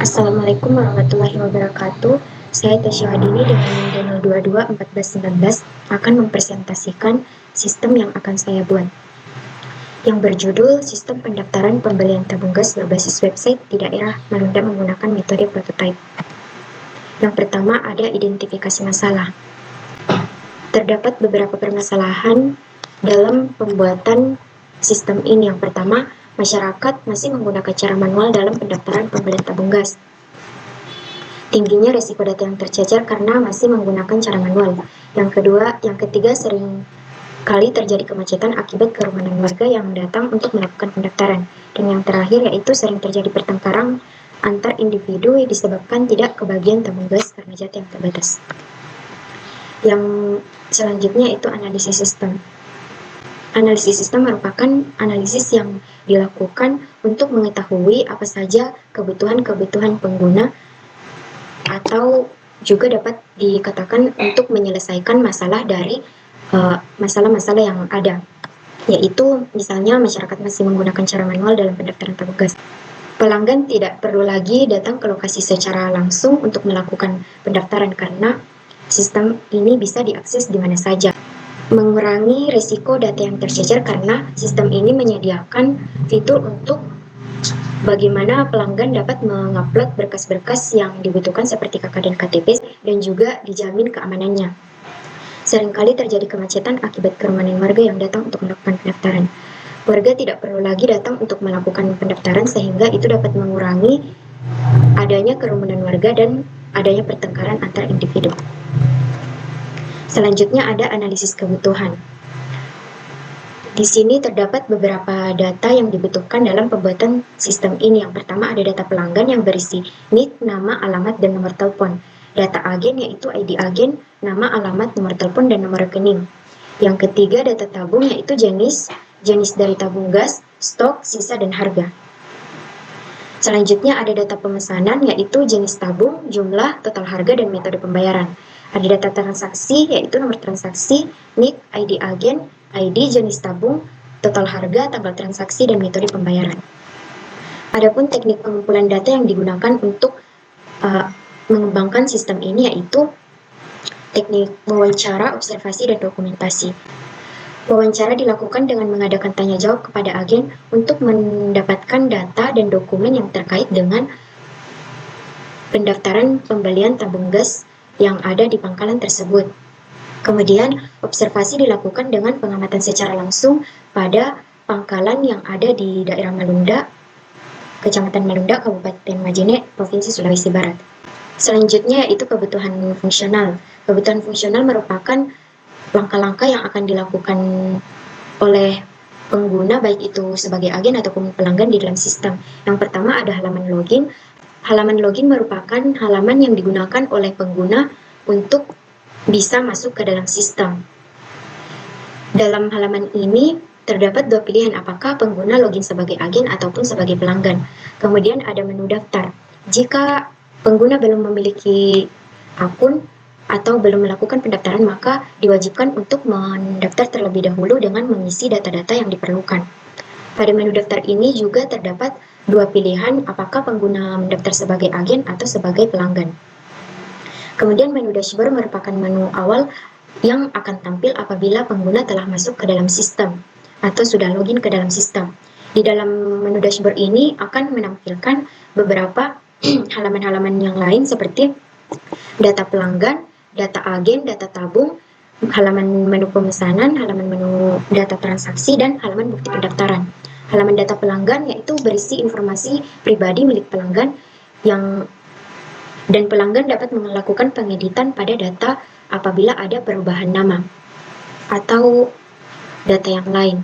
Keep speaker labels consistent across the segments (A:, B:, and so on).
A: Assalamualaikum warahmatullahi wabarakatuh. Saya Tasya Hadini dengan NIM D0221419 akan mempresentasikan sistem yang akan saya buat, yang berjudul Sistem Pendaftaran Pembelian Tabung Gas berbasis website di daerah Malunda menggunakan metode prototype. Yang pertama ada identifikasi masalah. Terdapat beberapa permasalahan dalam pembuatan sistem ini. Yang pertama, masyarakat masih menggunakan cara manual dalam pendaftaran pembelian tabung gas. Tingginya resiko data yang tercecer karena masih menggunakan cara manual. Yang ketiga, sering kali terjadi kemacetan akibat kerumunan warga yang datang untuk melakukan pendaftaran. Dan yang terakhir yaitu sering terjadi pertengkaran antar individu disebabkan tidak kebagian tabung gas karena jatah yang terbatas. Yang selanjutnya itu analisis sistem. Analisis sistem merupakan analisis yang dilakukan untuk mengetahui apa saja kebutuhan-kebutuhan pengguna, atau juga dapat dikatakan untuk menyelesaikan masalah dari masalah-masalah yang ada, yaitu misalnya masyarakat masih menggunakan cara manual dalam pendaftaran tabung gas. Pelanggan tidak perlu lagi datang ke lokasi secara langsung untuk melakukan pendaftaran karena sistem ini bisa diakses di mana saja. Mengurangi risiko data yang tercecer karena sistem ini menyediakan fitur untuk bagaimana pelanggan dapat mengupload berkas-berkas yang dibutuhkan seperti KK dan KTP dan juga dijamin keamanannya. Seringkali terjadi kemacetan akibat kerumunan warga yang datang untuk melakukan pendaftaran. Warga tidak perlu lagi datang untuk melakukan pendaftaran sehingga itu dapat mengurangi adanya kerumunan warga dan adanya pertengkaran antar individu. Selanjutnya ada analisis kebutuhan. Di sini terdapat beberapa data yang dibutuhkan dalam pembuatan sistem ini. Yang pertama ada data pelanggan yang berisi NIK, nama, alamat, dan nomor telepon. Data agen yaitu ID agen, nama, alamat, nomor telepon, dan nomor rekening. Yang ketiga data tabung yaitu jenis dari tabung gas, stok, sisa, dan harga. Selanjutnya ada data pemesanan yaitu jenis tabung, jumlah, total harga, dan metode pembayaran. Ada data transaksi yaitu nomor transaksi, NIK, ID agen, ID, jenis tabung, total harga, tanggal transaksi, dan metode pembayaran. Adapun teknik pengumpulan data yang digunakan untuk mengembangkan sistem ini yaitu teknik wawancara, observasi, dan dokumentasi. Wawancara dilakukan dengan mengadakan tanya jawab kepada agen untuk mendapatkan data dan dokumen yang terkait dengan pendaftaran pembelian tabung gas yang ada di pangkalan tersebut. Kemudian, observasi dilakukan dengan pengamatan secara langsung pada pangkalan yang ada di daerah Malunda, Kecamatan Malunda, Kabupaten Majene, Provinsi Sulawesi Barat. Selanjutnya yaitu kebutuhan fungsional. Kebutuhan fungsional merupakan langkah-langkah yang akan dilakukan oleh pengguna baik itu sebagai agen ataupun pelanggan di dalam sistem. Yang pertama ada halaman login. Halaman login merupakan halaman yang digunakan oleh pengguna untuk bisa masuk ke dalam sistem. Dalam halaman ini terdapat dua pilihan, apakah pengguna login sebagai agen ataupun sebagai pelanggan. Kemudian ada menu daftar. Jika pengguna belum memiliki akun atau belum melakukan pendaftaran, maka diwajibkan untuk mendaftar terlebih dahulu dengan mengisi data-data yang diperlukan. Pada menu daftar ini juga terdapat dua pilihan, apakah pengguna mendaftar sebagai agen atau sebagai pelanggan. Kemudian menu dashboard merupakan menu awal yang akan tampil apabila pengguna telah masuk ke dalam sistem atau sudah login ke dalam sistem. Di dalam menu dashboard ini akan menampilkan beberapa halaman-halaman yang lain seperti data pelanggan, data agen, data tabung, halaman menu pemesanan, halaman menu data transaksi, dan halaman bukti pendaftaran. Halaman data pelanggan yaitu berisi informasi pribadi milik pelanggan dan pelanggan dapat melakukan pengeditan pada data apabila ada perubahan nama atau data yang lain.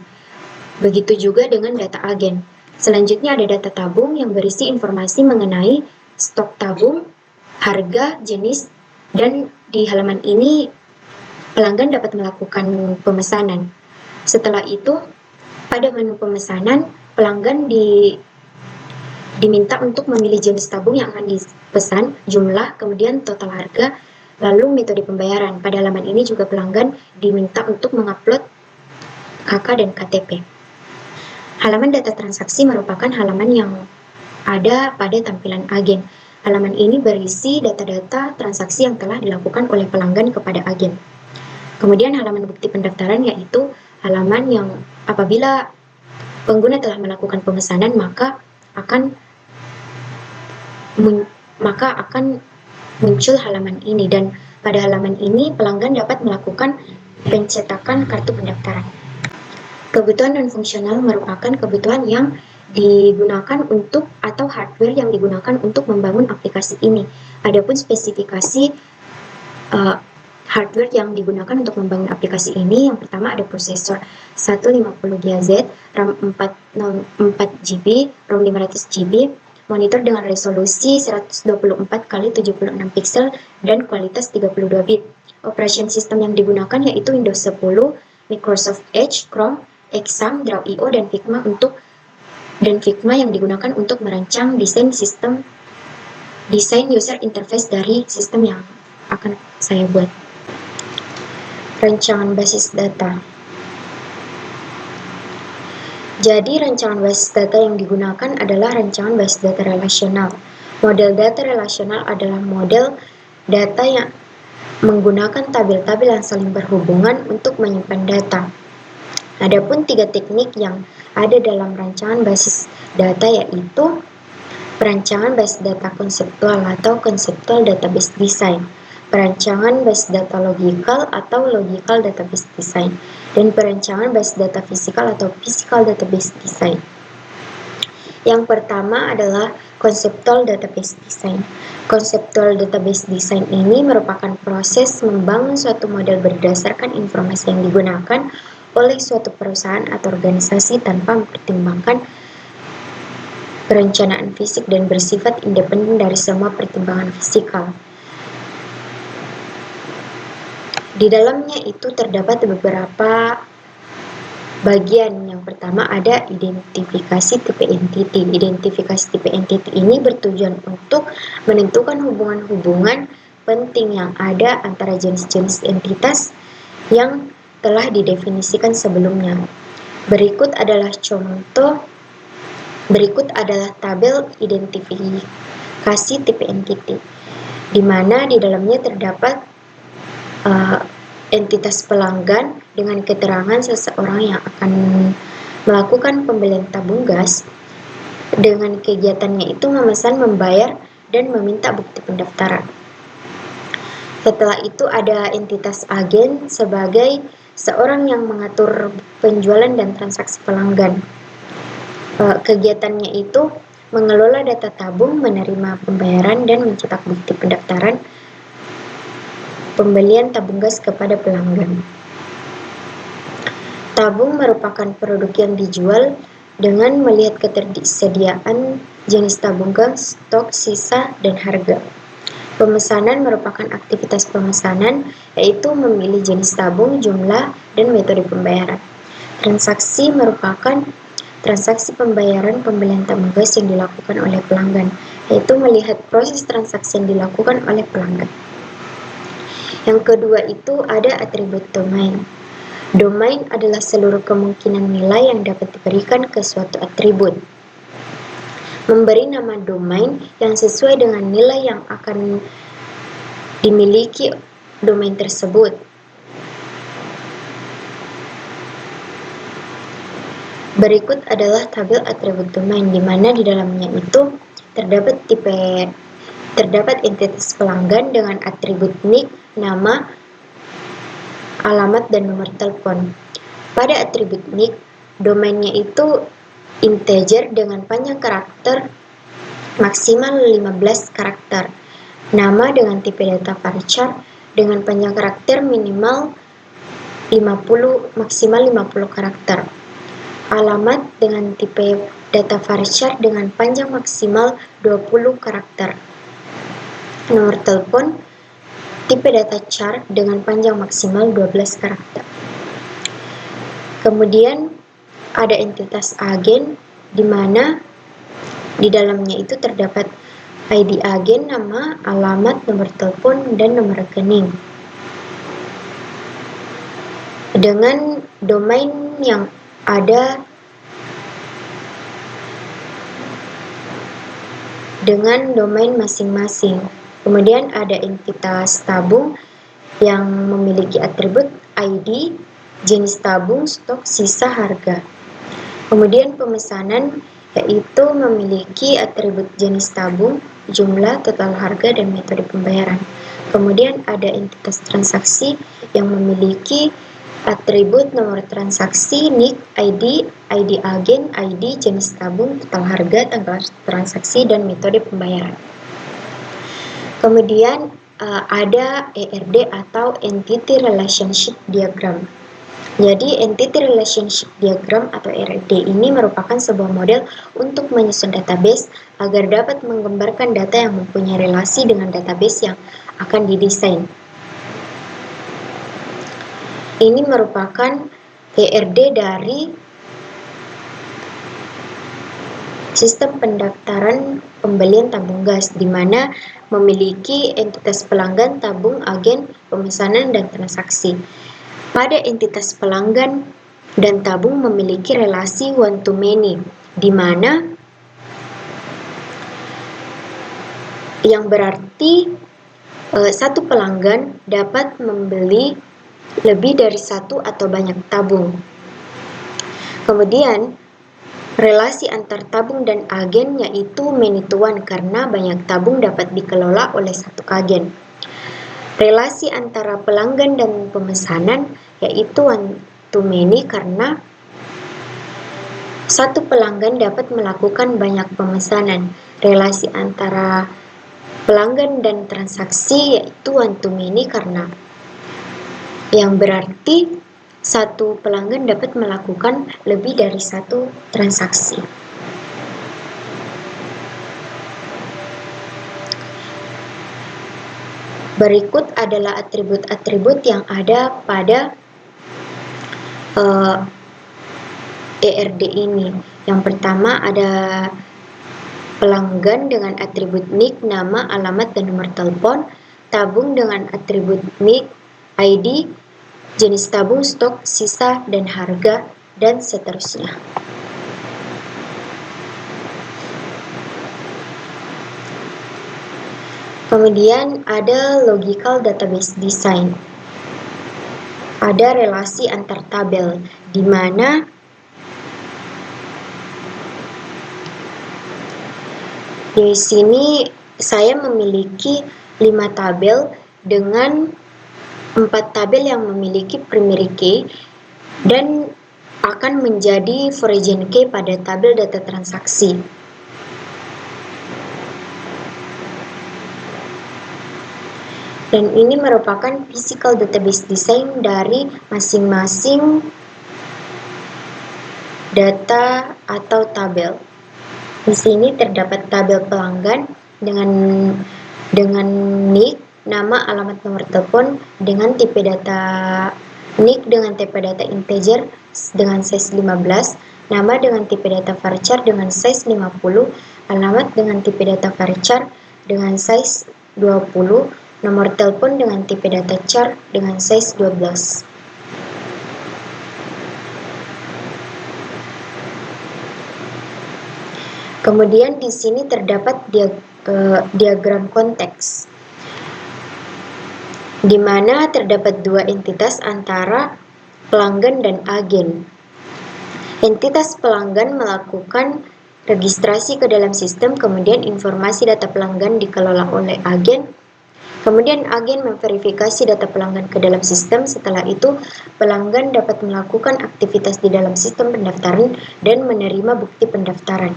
A: Begitu juga dengan data agen. Selanjutnya ada data tabung yang berisi informasi mengenai stok tabung, harga, jenis, dan di halaman ini pelanggan dapat melakukan pemesanan. Setelah itu, pada menu pemesanan, pelanggan diminta untuk memilih jenis tabung yang akan dipesan, jumlah, kemudian total harga, lalu metode pembayaran. Pada halaman ini juga pelanggan diminta untuk mengupload KK dan KTP. Halaman data transaksi merupakan halaman yang ada pada tampilan agen. Halaman ini berisi data-data transaksi yang telah dilakukan oleh pelanggan kepada agen. Kemudian halaman bukti pendaftaran yaitu halaman yang apabila pengguna telah melakukan pemesanan maka akan muncul halaman ini, dan pada halaman ini pelanggan dapat melakukan pencetakan kartu pendaftaran. Kebutuhan dan fungsional merupakan kebutuhan yang digunakan untuk atau hardware yang digunakan untuk membangun aplikasi ini. Adapun spesifikasi hardware yang digunakan untuk membangun aplikasi ini, yang pertama ada prosesor 150 GHz, RAM 4GB, ROM 500GB, monitor dengan resolusi 124 x 76 pixel dan kualitas 32 bit. Operation system yang digunakan yaitu Windows 10, Microsoft Edge, Chrome, Exam, Draw.io, dan Figma yang digunakan untuk merancang desain user interface dari sistem yang akan saya buat. Rancangan basis data. Jadi rancangan basis data yang digunakan adalah rancangan basis data relasional. Model data relasional adalah model data yang menggunakan tabel-tabel yang saling berhubungan untuk menyimpan data. Adapun 3 teknik yang ada dalam rancangan basis data yaitu perancangan basis data konseptual atau conceptual database design, perancangan basis data logikal atau logical database design, dan perancangan basis data fisikal atau physical database design. Yang pertama adalah conceptual database design. Conceptual database design ini merupakan proses membangun suatu model berdasarkan informasi yang digunakan oleh suatu perusahaan atau organisasi tanpa mempertimbangkan perencanaan fisik dan bersifat independen dari semua pertimbangan fisikal. Di dalamnya itu terdapat beberapa bagian. Yang pertama ada identifikasi tipe entity. Identifikasi tipe entity ini bertujuan untuk menentukan hubungan-hubungan penting yang ada antara jenis-jenis entitas yang telah didefinisikan sebelumnya. Berikut adalah tabel identifikasi tipe entity, di mana di dalamnya terdapat entitas pelanggan dengan keterangan seseorang yang akan melakukan pembelian tabung gas. Dengan kegiatannya itu memesan, membayar, dan meminta bukti pendaftaran. Setelah itu ada entitas agen sebagai seorang yang mengatur penjualan dan transaksi pelanggan. Kegiatannya itu mengelola data tabung, menerima pembayaran, dan mencetak bukti pendaftaran pembelian tabung gas kepada pelanggan. Tabung merupakan produk yang dijual dengan melihat ketersediaan jenis tabung gas, stok, sisa, dan harga. Pemesanan merupakan aktivitas pemesanan, yaitu memilih jenis tabung, jumlah, dan metode pembayaran. Transaksi merupakan transaksi pembayaran pembelian tabung gas yang dilakukan oleh pelanggan, yaitu melihat proses transaksi yang dilakukan oleh pelanggan. Yang kedua itu ada atribut domain. Domain adalah seluruh kemungkinan nilai yang dapat diberikan ke suatu atribut. Memberi nama domain yang sesuai dengan nilai yang akan dimiliki domain tersebut. Berikut adalah tabel atribut domain, di mana di dalamnya itu terdapat entitas pelanggan dengan atribut nick, nama, alamat, dan nomor telepon. Pada atribut nick, domainnya itu integer dengan panjang karakter maksimal 15 karakter. Nama dengan tipe data varchar dengan panjang karakter minimal 50 maksimal 50 karakter. Alamat dengan tipe data varchar dengan panjang maksimal 20 karakter. Nomor telepon tipe data char dengan panjang maksimal 12 karakter. Kemudian ada entitas agen, di mana di dalamnya itu terdapat ID agen, nama, alamat, nomor telepon, dan nomor rekening. Dengan domain yang ada dengan domain masing-masing. Kemudian ada entitas tabung yang memiliki atribut ID, jenis tabung, stok, sisa, harga. Kemudian pemesanan yaitu memiliki atribut jenis tabung, jumlah, total harga, dan metode pembayaran. Kemudian ada entitas transaksi yang memiliki atribut nomor transaksi, NIK, ID agen, ID, jenis tabung, total harga, tanggal transaksi, dan metode pembayaran. Kemudian ada ERD atau Entity Relationship Diagram. Jadi, Entity Relationship Diagram atau ERD ini merupakan sebuah model untuk menyusun database agar dapat menggambarkan data yang mempunyai relasi dengan database yang akan didesain. Ini merupakan ERD dari sistem pendaftaran pembelian tabung gas, di mana memiliki entitas pelanggan, tabung, agen, pemesanan, dan transaksi. Pada entitas pelanggan dan tabung memiliki relasi one to many, di mana yang berarti satu pelanggan dapat membeli lebih dari satu atau banyak tabung. Kemudian relasi antar tabung dan agen yaitu many to one karena banyak tabung dapat dikelola oleh satu agen. Relasi antara pelanggan dan pemesanan yaitu one to many karena satu pelanggan dapat melakukan banyak pemesanan. Relasi antara pelanggan dan transaksi yaitu one to many karena yang berarti satu pelanggan dapat melakukan lebih dari satu transaksi. Berikut adalah atribut-atribut yang ada pada ERD ini. Yang pertama ada pelanggan dengan atribut NIK, nama, alamat, dan nomor telepon. Tabung dengan atribut NIK, ID, jenis tabung, stok, sisa, dan harga, dan seterusnya. Kemudian ada logical database design. Ada relasi antar tabel, di mana di sini saya memiliki 5 tabel dengan 4 tabel yang memiliki primary key dan akan menjadi foreign key pada tabel data transaksi. Dan ini merupakan physical database design dari masing-masing data atau tabel. Di sini terdapat tabel pelanggan dengan NIK, nama, alamat, nomor telepon dengan tipe data NIK dengan tipe data integer dengan size 15, nama dengan tipe data varchar dengan size 50, alamat dengan tipe data varchar dengan size 20, nomor telepon dengan tipe data char dengan size 12. Kemudian di sini terdapat diagram konteks, di mana terdapat dua entitas antara pelanggan dan agen. Entitas pelanggan melakukan registrasi ke dalam sistem, kemudian informasi data pelanggan dikelola oleh agen. Kemudian agen memverifikasi data pelanggan ke dalam sistem. Setelah itu, pelanggan dapat melakukan aktivitas di dalam sistem pendaftaran dan menerima bukti pendaftaran.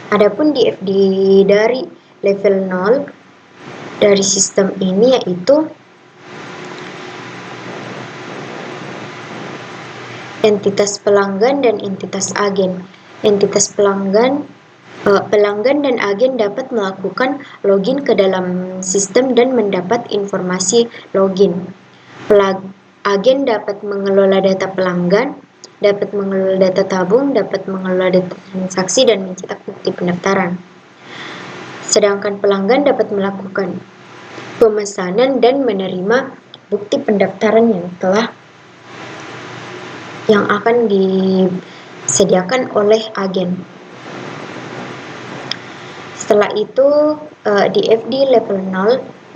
A: Adapun DFD dari level 0 dari sistem ini yaitu entitas pelanggan dan entitas agen. Entitas pelanggan dan agen dapat melakukan login ke dalam sistem dan mendapat informasi login. Agen dapat mengelola data pelanggan, dapat mengelola data tabung, dapat mengelola data transaksi, dan mencetak bukti pendaftaran. Sedangkan pelanggan dapat melakukan pemesanan dan menerima bukti pendaftaran yang akan disediakan oleh agen. Setelah itu di FD level 1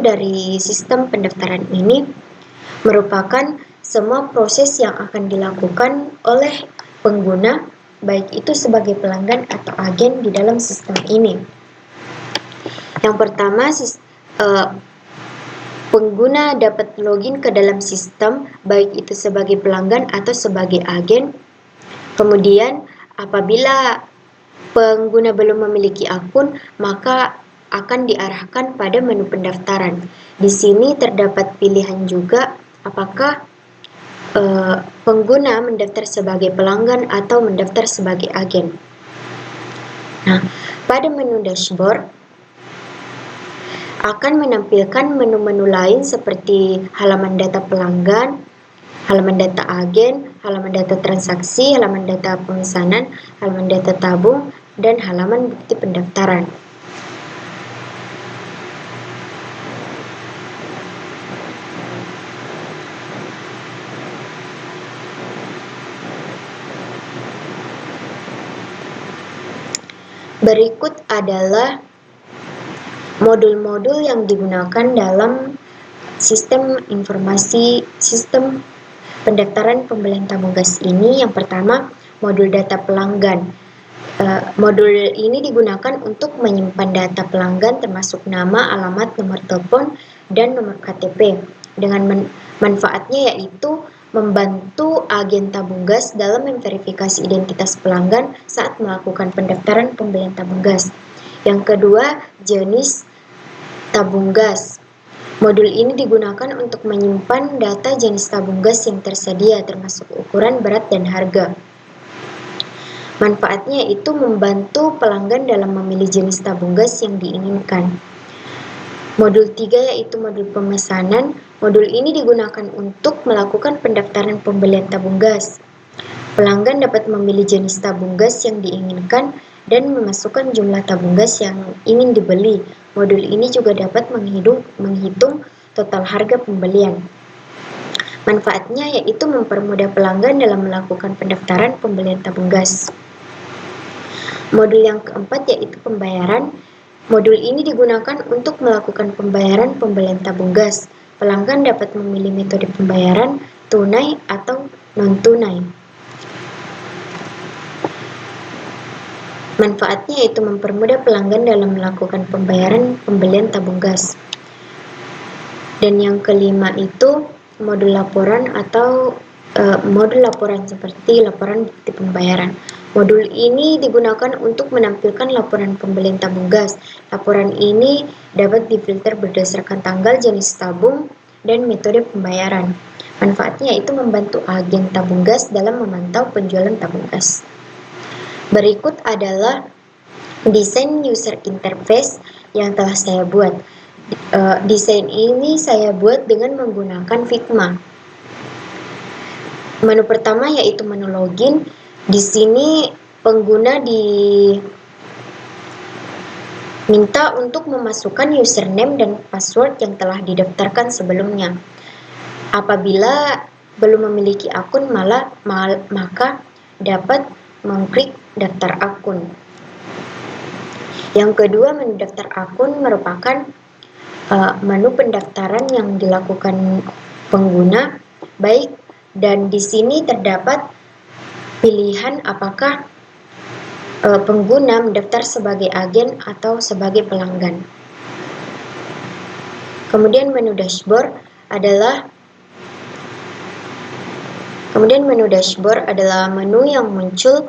A: dari sistem pendaftaran ini merupakan semua proses yang akan dilakukan oleh pengguna, baik itu sebagai pelanggan atau agen di dalam sistem ini. Yang pertama, pengguna dapat login ke dalam sistem, baik itu sebagai pelanggan atau sebagai agen. Kemudian, apabila pengguna belum memiliki akun, maka akan diarahkan pada menu pendaftaran. Di sini terdapat pilihan juga apakah pengguna mendaftar sebagai pelanggan atau mendaftar sebagai agen. Nah, pada menu dashboard akan menampilkan menu-menu lain seperti halaman data pelanggan, halaman data agen, halaman data transaksi, halaman data pemesanan, halaman data tabung, dan halaman bukti pendaftaran. Berikut adalah modul-modul yang digunakan dalam sistem pendaftaran pembelian tabung gas ini. Yang pertama, modul data pelanggan. Modul ini digunakan untuk menyimpan data pelanggan termasuk nama, alamat, nomor telepon, dan nomor KTP. Dengan manfaatnya yaitu membantu agen tabung gas dalam memverifikasi identitas pelanggan saat melakukan pendaftaran pembelian tabung gas. Yang kedua, jenis tabung gas. Modul ini digunakan untuk menyimpan data jenis tabung gas yang tersedia termasuk ukuran, berat, dan harga. Manfaatnya yaitu membantu pelanggan dalam memilih jenis tabung gas yang diinginkan. Modul 3 yaitu modul pemesanan. Modul ini digunakan untuk melakukan pendaftaran pembelian tabung gas. Pelanggan dapat memilih jenis tabung gas yang diinginkan dan memasukkan jumlah tabung gas yang ingin dibeli. Modul ini juga dapat menghitung total harga pembelian. Manfaatnya yaitu mempermudah pelanggan dalam melakukan pendaftaran pembelian tabung gas. Modul yang keempat yaitu pembayaran. Modul ini digunakan untuk melakukan pembayaran pembelian tabung gas. Pelanggan dapat memilih metode pembayaran tunai atau non-tunai. Manfaatnya yaitu mempermudah pelanggan dalam melakukan pembayaran pembelian tabung gas. Dan yang kelima itu modul laporan atau modul laporan seperti laporan bukti pembayaran. Modul ini digunakan untuk menampilkan laporan pembelian tabung gas. Laporan ini dapat difilter berdasarkan tanggal, jenis tabung, dan metode pembayaran. Manfaatnya yaitu membantu agen tabung gas dalam memantau penjualan tabung gas. Berikut adalah desain user interface yang telah saya buat. Desain ini saya buat dengan menggunakan Figma. Menu pertama yaitu menu login. Di sini pengguna diminta untuk memasukkan username dan password yang telah didaftarkan sebelumnya. Apabila belum memiliki akun, maka dapat mengklik daftar akun. Yang kedua, menu daftar akun merupakan menu pendaftaran yang dilakukan pengguna, dan di sini terdapat pilihan apakah pengguna mendaftar sebagai agen atau sebagai pelanggan. Kemudian menu dashboard adalah menu yang muncul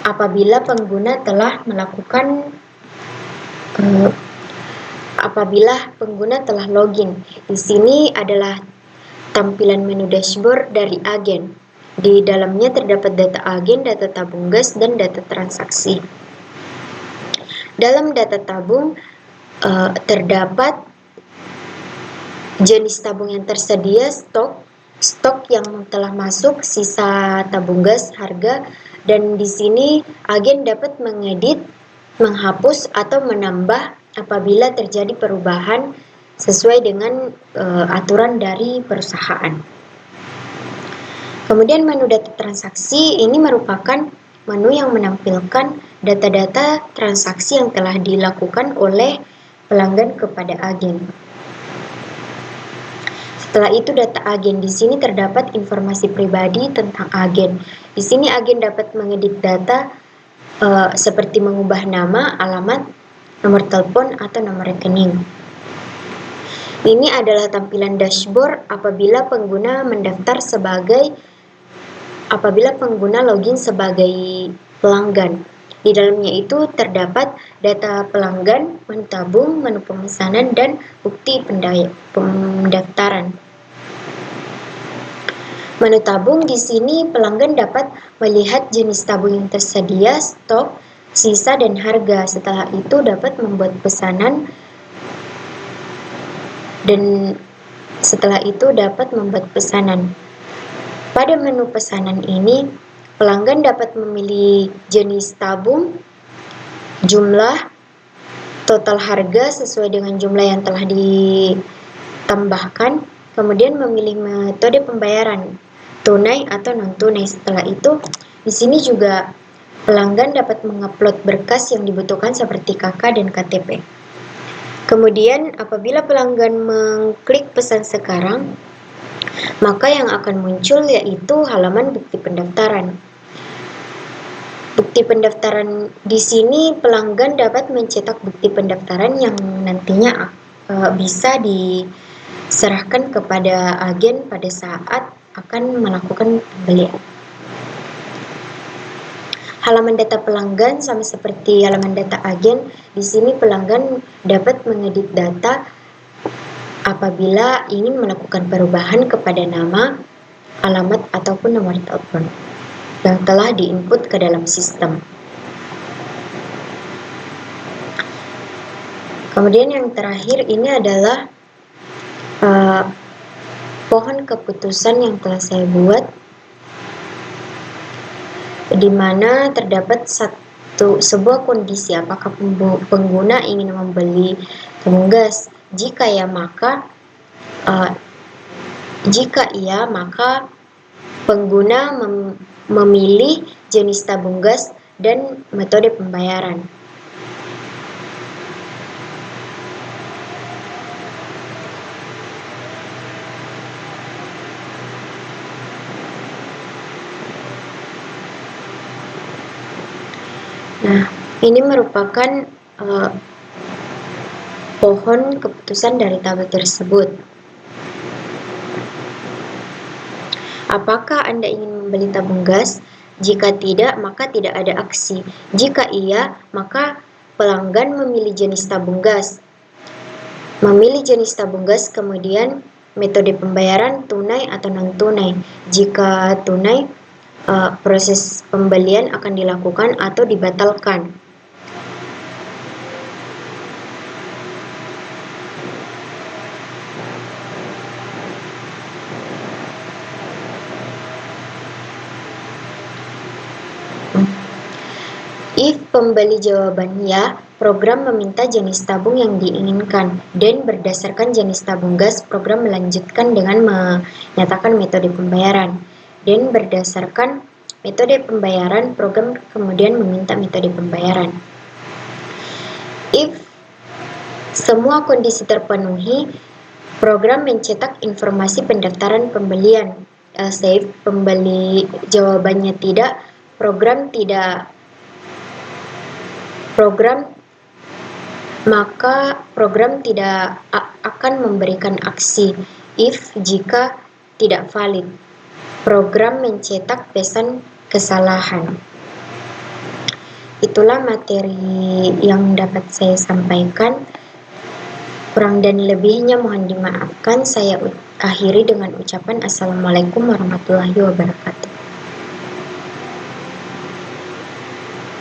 A: apabila pengguna telah login. Di sini adalah tampilan menu dashboard dari agen. Di dalamnya terdapat data agen, data tabung gas, dan data transaksi. Dalam data tabung terdapat jenis tabung yang tersedia, stok yang telah masuk, sisa tabung gas, harga, dan di sini agen dapat mengedit, menghapus, atau menambah apabila terjadi perubahan sesuai dengan aturan dari perusahaan. Kemudian menu data transaksi ini merupakan menu yang menampilkan data-data transaksi yang telah dilakukan oleh pelanggan kepada agen. Setelah itu data agen. Di sini terdapat informasi pribadi tentang agen. Di sini agen dapat mengedit data seperti mengubah nama, alamat, nomor telepon, atau nomor rekening. Ini adalah tampilan dashboard apabila pengguna login sebagai pelanggan. Di dalamnya itu terdapat data pelanggan, menu tabung, menu pemesanan, dan bukti pendaftaran. Menu tabung di sini pelanggan dapat melihat jenis tabung yang tersedia, stok, sisa, dan harga. Setelah itu dapat membuat pesanan Pada menu pesanan ini, pelanggan dapat memilih jenis tabung, jumlah, total harga sesuai dengan jumlah yang telah ditambahkan, kemudian memilih metode pembayaran, tunai atau non-tunai. Setelah itu, di sini juga pelanggan dapat mengupload berkas yang dibutuhkan seperti KK dan KTP. Kemudian, apabila pelanggan mengklik pesan sekarang, maka yang akan muncul yaitu halaman bukti pendaftaran. Bukti pendaftaran di sini pelanggan dapat mencetak bukti pendaftaran yang nantinya bisa diserahkan kepada agen pada saat akan melakukan pembelian. Halaman data pelanggan sama seperti halaman data agen. Di sini pelanggan dapat mengedit data apabila ingin melakukan perubahan kepada nama, alamat, ataupun nomor telepon yang telah diinput ke dalam sistem. Kemudian yang terakhir ini adalah pohon keputusan yang telah saya buat, di mana terdapat sebuah kondisi apakah pengguna ingin membeli tabung gas. Jika iya maka pengguna memilih jenis tabung gas dan metode pembayaran. Nah, ini merupakan pohon keputusan dari tabel tersebut. Apakah Anda ingin membeli tabung gas? Jika tidak, maka tidak ada aksi. Jika iya, maka pelanggan memilih jenis tabung gas. Memilih jenis tabung gas, kemudian metode pembayaran tunai atau non-tunai. Jika tunai, proses pembelian akan dilakukan atau dibatalkan. If pembeli jawaban ya, program meminta jenis tabung yang diinginkan, dan berdasarkan jenis tabung gas, program melanjutkan dengan menyatakan metode pembayaran. Dan berdasarkan metode pembayaran, program kemudian meminta metode pembayaran. If semua kondisi terpenuhi, program mencetak informasi pendaftaran pembelian. Else, pembeli jawabannya tidak, program tidak akan memberikan aksi. If jika tidak valid, program mencetak pesan kesalahan. Itulah materi yang dapat saya sampaikan. Kurang dan lebihnya mohon dimaafkan. Saya akhiri dengan ucapan Assalamualaikum warahmatullahi wabarakatuh.